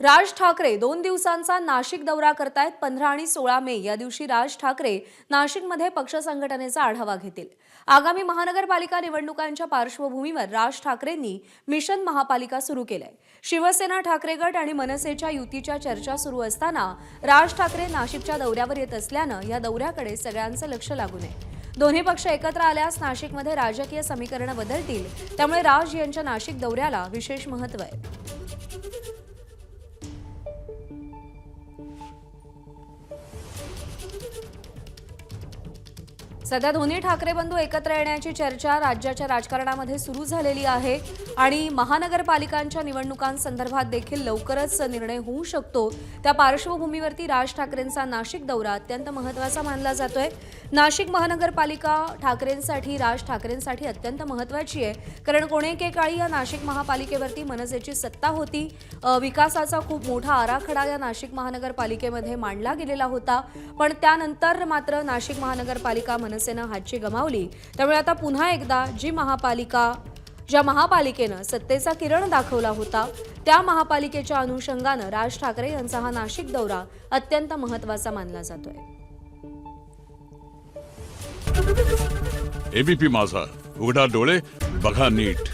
राज ठाकरे 2 दिवसांचा नाशिक दौरा करतायत। 15 आणि 16 मे या दिवशी राज ठाकरे नाशिकमध्ये पक्ष संघटनेचा आढावा घेतील। आगामी महानगरपालिका निवडणुकांच्या पार्श्वभूमीवर राज ठाकरेंनी मिशन महापालिका सुरू केलंय। शिवसेना, ठाकरे गट आणि मनसेच्या युतीच्या चर्चा सुरू असताना राज ठाकरे नाशिकच्या दौऱ्यावर येत असल्यानं या दौऱ्याकडे सगळ्यांचं लक्ष लागून आहे। दोन्ही पक्ष एकत्र आल्यास नाशिकमध्ये राजकीय समीकरणं बदलतील, त्यामुळे राज यांच्या नाशिक दौऱ्याला विशेष महत्त्व आहे। सध्या दोन्ही ठाकरे बंधू एकत्र येण्याची चर्चा राज्याच्या राजकारणामध्ये सुरू झालेली आहे आणि महानगरपालिकांच्या निवडणुकांसंदर्भात देखील लवकरच निर्णय होऊ शकतो। त्या पार्श्वभूमीवरती राज ठाकरेंचा नाशिक दौरा अत्यंत महत्त्वाचा मानला जातोय। नाशिक महानगरपालिका राज ठाकरेंसाठी अत्यंत महत्त्वाची आहे, कारण कोणेके काळी या नाशिक महापालिकेवरती मनसेची सत्ता होती। विकासाचा खूप मोठा आराखडा या नाशिक महानगरपालिकेमध्ये मांडला गेलेला होता, पण त्यानंतर मात्र नाशिक महानगरपालिका मनसेनं हातची गमावली। त्यामुळे आता पुन्हा एकदा ज्या महापालिकेनं सत्तेचा किरण दाखवला होता, त्या महापालिकेच्या अनुषंगानं राज ठाकरे यांचा हा नाशिक दौरा अत्यंत महत्त्वाचा मानला जातोय। एबीपी माझा, उघडा डोळे बघा नीट।